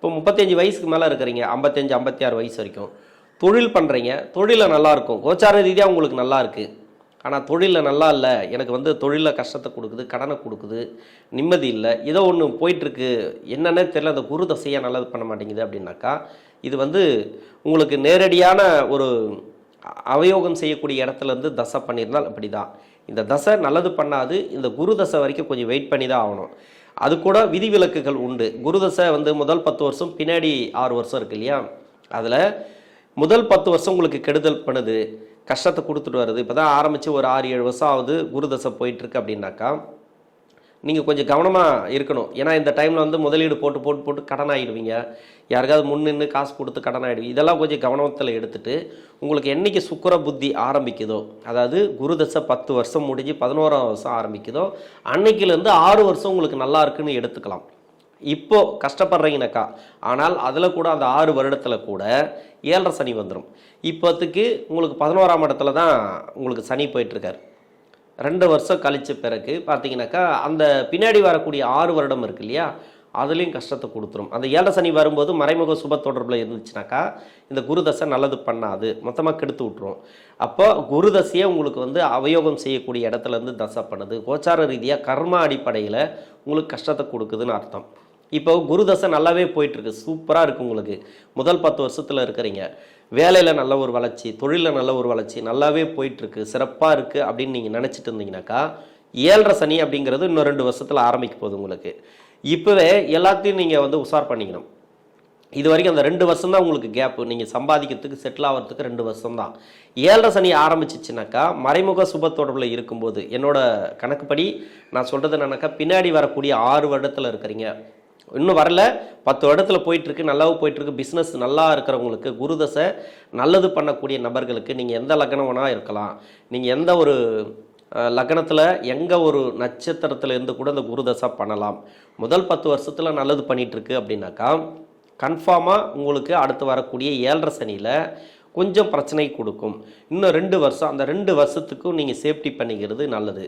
இப்போ 35 வயசுக்கு மேலே இருக்கிறீங்க, 55 56 வயசு வரைக்கும் தொழில் பண்ணுறீங்க, தொழிலில் நல்லாயிருக்கும், கோச்சார ரீதியாக உங்களுக்கு நல்லா இருக்குது. ஆனால் தொழிலில் நல்லா இல்லை, எனக்கு வந்து தொழிலில் கஷ்டத்தை கொடுக்குது, கடனை கொடுக்குது, நிம்மதி இல்லை, ஏதோ ஒன்று போயிட்டுருக்கு, என்னென்னே தெரியல, அந்த குரு தசையாக நல்லது பண்ண மாட்டேங்குது அப்படின்னாக்கா, இது வந்து உங்களுக்கு நேரடியான ஒரு அவயோகம் செய்யக்கூடிய இடத்துலேருந்து தசை பண்ணியிருந்தால் அப்படி தான். இந்த தசை நல்லது பண்ணாது, இந்த குரு தசை வரைக்கும் கொஞ்சம் வெயிட் பண்ணி தான் ஆகணும். அது கூட விதிவிலக்குகள் உண்டு. குரு தசை வந்து முதல் 10 வருஷம், பின்னாடி 6 வருஷம் இருக்கு இல்லையா, அதில் முதல் 10 வருஷம் உங்களுக்கு கெடுதல் பண்ணுது, கஷ்டத்தை கொடுத்துட்டு வருது. இப்போ தான் ஆரம்பித்து ஒரு 6-7 வருஷம் ஆகுது குரு தசை போயிட்டுருக்கு அப்படின்னாக்கா, நீங்கள் கொஞ்சம் கவனமாக இருக்கணும். ஏன்னா இந்த டைமில் வந்து முதலீடு போட்டு போட்டு போட்டு கடன் ஆகிடுவீங்க, யாருக்காவது முன்னின்று காசு கொடுத்து கடன் ஆகிடுவீங்க. இதெல்லாம் கொஞ்சம் கவனத்தில் எடுத்துகிட்டு உங்களுக்கு என்றைக்கு சுக்கிர புத்தி ஆரம்பிக்குதோ, அதாவது குரு தசை 10 வருஷம் முடிஞ்சு 11ஆம் வருஷம் ஆரம்பிக்குதோ, அன்னைக்கிலேருந்து 6 வருஷம் உங்களுக்கு நல்லா இருக்குன்னு எடுத்துக்கலாம். இப்போது கஷ்டப்படுறீங்கனாக்கா, ஆனால் அதில் கூட அந்த 6 வருடத்தில் கூட 7.5 சனி வந்துடும். இப்போத்துக்கு உங்களுக்கு 11ஆம் இடத்துல தான் உங்களுக்கு சனி போயிட்டுருக்கார். 2 வருஷம் கழித்த பிறகு பார்த்தீங்கன்னாக்கா, அந்த பின்னாடி வரக்கூடிய 6 வருடம் இருக்கு இல்லையா, அதுலேயும் கஷ்டத்தை கொடுத்துரும். அந்த 7.5 சனி வரும்போது மறைமுக சுப தொடர்பில் இருந்துச்சுனாக்கா, இந்த குரு தசை நல்லது பண்ணாது, மொத்தமாக கெடுத்து விட்டுரும். அப்போ குரு தசையை உங்களுக்கு வந்து அவயோகம் செய்யக்கூடிய இடத்துலேருந்து தசை பண்ணுது, கோச்சார ரீதியாக கர்மா அடிப்படையில் உங்களுக்கு கஷ்டத்தை கொடுக்குதுன்னு அர்த்தம். இப்போ குரு தசை நல்லாவே போயிட்டுருக்கு, சூப்பராக இருக்குது உங்களுக்கு. முதல் 10 வருஷத்தில் இருக்கிறீங்க, வேலையில் நல்ல ஒரு வளர்ச்சி, தொழிலில் நல்ல ஒரு வளர்ச்சி, நல்லாவே போயிட்டுருக்கு, சிறப்பாக இருக்குது அப்படின்னு நீங்கள் நினச்சிட்டு இருந்தீங்கன்னாக்கா, 7.5 சனி அப்படிங்கிறது இன்னும் 2 வருஷத்தில் ஆரம்பிக்க போகுது உங்களுக்கு. இப்போவே எல்லாத்தையும் நீங்கள் வந்து உஷார் பண்ணிக்கணும். இது வரைக்கும் அந்த 2 வருஷம் தான் உங்களுக்கு கேப்பு, நீங்கள் சம்பாதிக்கிறதுக்கு செட்டில் ஆகிறதுக்கு 2 வருஷம் தான். 7.5 சனி ஆரம்பிச்சிச்சுனாக்கா, மறைமுக சுப தொடர்பில் இருக்கும்போது, என்னோட கணக்குப்படி நான் சொல்கிறது என்னன்னாக்கா, பின்னாடி வரக்கூடிய 6 வருடத்தில் இருக்கிறீங்க, இன்னும் வரல, 10 வருடத்தில் போயிட்டுருக்கு, நல்லாவும் போயிட்டுருக்கு, பிஸ்னஸ் நல்லா இருக்கிறவங்களுக்கு, குரு தசை நல்லது பண்ணக்கூடிய நபர்களுக்கு, நீங்கள் எந்த லக்னம் வேணால் இருக்கலாம், நீங்கள் எந்த ஒரு லக்னத்தில் எங்கே ஒரு நட்சத்திரத்தில் இருந்து கூட இந்த குரு தசை பண்ணலாம். முதல் 10 வருஷத்தில் நல்லது பண்ணிகிட்ருக்கு அப்படின்னாக்கா, கன்ஃபார்மாக உங்களுக்கு அடுத்து வரக்கூடிய 7.5 சனியில் கொஞ்சம் பிரச்சனை கொடுக்கும். இன்னும் 2 வருஷம், அந்த 2 வருஷத்துக்கும் நீங்கள் சேஃப்டி பண்ணிக்கிறது நல்லது.